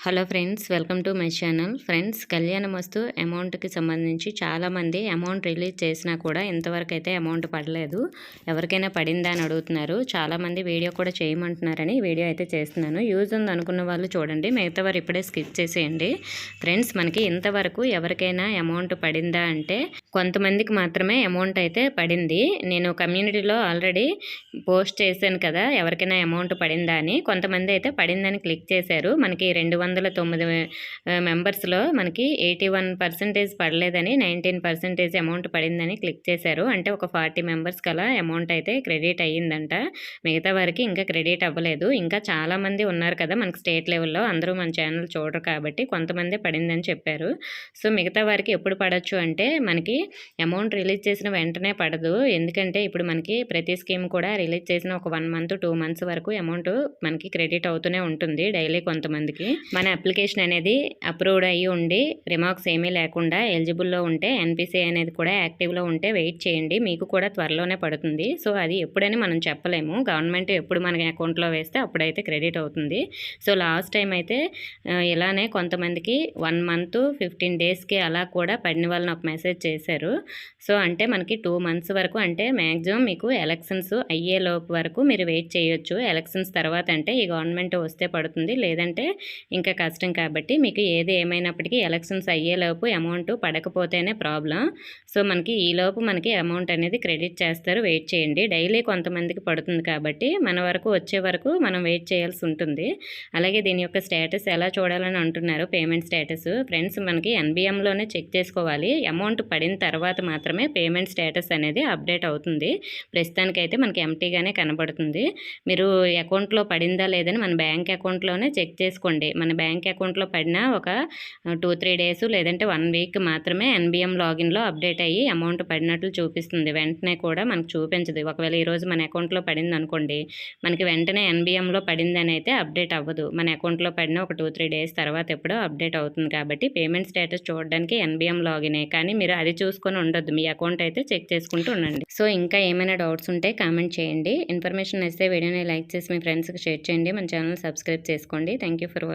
Hello friends, welcome to my channel. Friends, Kalyanamasthu అమౌంట్కి సంబంధించి చాలామంది అమౌంట్ రిలీజ్ చేసినా కూడా ఇంతవరకు అయితే అమౌంట్ పడలేదు. ఎవరికైనా పడిందా అని అడుగుతున్నారు. చాలామంది వీడియో కూడా చేయమంటున్నారని వీడియో అయితే చేస్తున్నాను. యూజ్ ఉంది అనుకున్న వాళ్ళు చూడండి, మిగతా వారు ఇప్పుడే స్కిప్ చేసేయండి. ఫ్రెండ్స్, మనకి ఇంతవరకు ఎవరికైనా అమౌంట్ పడిందా అంటే కొంతమందికి మాత్రమే అమౌంట్ అయితే పడింది. నేను కమ్యూనిటీలో ఆల్రెడీ పోస్ట్ చేశాను కదా, ఎవరికైనా అమౌంట్ పడిందా అని. కొంతమంది అయితే పడిందని క్లిక్ చేశారు. మనకి 209 మెంబర్స్లో మనకి 81% పడలేదని, 19% అమౌంట్ పడిందని క్లిక్ చేశారు. అంటే ఒక 40 మెంబర్స్కి అలా అమౌంట్ అయితే క్రెడిట్ అయ్యిందంట. మిగతా వారికి ఇంకా క్రెడిట్ అవ్వలేదు. ఇంకా చాలామంది ఉన్నారు కదా మనకి స్టేట్ లెవెల్లో, అందరూ మన ఛానల్ చూడరు కాబట్టి కొంతమంది పడిందని చెప్పారు. సో మిగతా వారికి ఎప్పుడు పడవచ్చు అంటే మనకి అమౌంట్ రిలీజ్ చేసిన వెంటనే పడదు. ఎందుకంటే ఇప్పుడు మనకి ప్రతి స్కీమ్ కూడా రిలీజ్ చేసిన ఒక 1 మంత్ 2 మంత్స్ వరకు అమౌంట్ మనకి క్రెడిట్ అవుతూనే ఉంటుంది డైలీ. కొంతమందికి మన అప్లికేషన్ అనేది అప్రూవ్డ్ అయ్యి ఉండి రిమార్క్స్ ఏమీ లేకుండా ఎలిజిబుల్లో ఉంటే, ఎన్పిసి అనేది కూడా యాక్టివ్లో ఉంటే వెయిట్ చేయండి, మీకు కూడా త్వరలోనే పడుతుంది. సో అది ఎప్పుడని మనం చెప్పలేము. గవర్నమెంట్ ఎప్పుడు మన అకౌంట్లో వేస్తే అప్పుడైతే క్రెడిట్ అవుతుంది. సో లాస్ట్ టైం అయితే ఇలానే కొంతమందికి 1 మంత్ 15 డేస్కి అలా కూడా పడిన వాళ్ళని ఒక మెసేజ్ చేశారు. సో అంటే మనకి 2 మంత్స్ వరకు, అంటే మ్యాక్సిమం మీకు ఎలక్షన్స్ అయ్యేలోపు వరకు మీరు వెయిట్ చేయొచ్చు. ఎలక్షన్స్ తర్వాత అంటే ఈ గవర్నమెంట్ వస్తే పడుతుంది, లేదంటే ఇంకా కష్టం. కాబట్టి మీకు ఏది ఏమైనప్పటికీ ఎలక్షన్స్ అయ్యేలోపు అమౌంట్ పడకపోతేనే ప్రాబ్లం. సో మనకి ఈలోపు మనకి అమౌంట్ అనేది క్రెడిట్ చేస్తారు, వెయిట్ చేయండి. డైలీ కొంతమందికి పడుతుంది కాబట్టి మన వరకు వచ్చే వరకు మనం వెయిట్ చేయాల్సి ఉంటుంది. అలాగే దీని యొక్క స్టేటస్ ఎలా చూడాలని అంటున్నారు, పేమెంట్ స్టేటస్. ఫ్రెండ్స్, మనకి ఎన్బిఎంలోనే చెక్ చేసుకోవాలి. అమౌంట్ పడిన తర్వాత మాత్రమే పేమెంట్ స్టేటస్ అనేది అప్డేట్ అవుతుంది. ప్రస్తుతానికైతే మనకి ఎంటీగానే కనబడుతుంది. మీరు అకౌంట్లో పడిందా లేదని మన బ్యాంక్ అకౌంట్లోనే చెక్ చేసుకోండి. మన బ్యాంక్ అకౌంట్లో పడిన ఒక 2-3 డేస్ లేదంటే 1 వీక్ మాత్రమే ఎన్బిఎం లాగిన్లో అప్డేట్ అయ్యి అమౌంట్ పడినట్లు చూపిస్తుంది. వెంటనే కూడా మనకు చూపించదు. ఒకవేళ ఈరోజు మన అకౌంట్లో పడింది అనుకోండి, మనకి వెంటనే ఎన్బిఎంలో పడిందని అయితే అప్డేట్ అవ్వదు. మన అకౌంట్లో పడిన ఒక 2-3 డేస్ తర్వాత ఎప్పుడో అప్డేట్ అవుతుంది. కాబట్టి పేమెంట్ స్టేటస్ చూడడానికి ఎన్బిఎం లాగినే, కానీ మీరు అది చూసుకొని ఉండొద్దు. మీ అకౌంట్ అయితే చెక్ చేసుకుంటూ ఉండండి. సో ఇంకా ఏమైనా డౌట్స్ ఉంటే కామెంట్ చేయండి. ఇన్ఫర్మేషన్ ఇస్తే వీడియోని లైక్ చేసి మీ ఫ్రెండ్స్కి షేర్ చేయండి. మన ఛానల్ సబ్స్క్రైబ్ చేసుకోండి. Thank you for watching.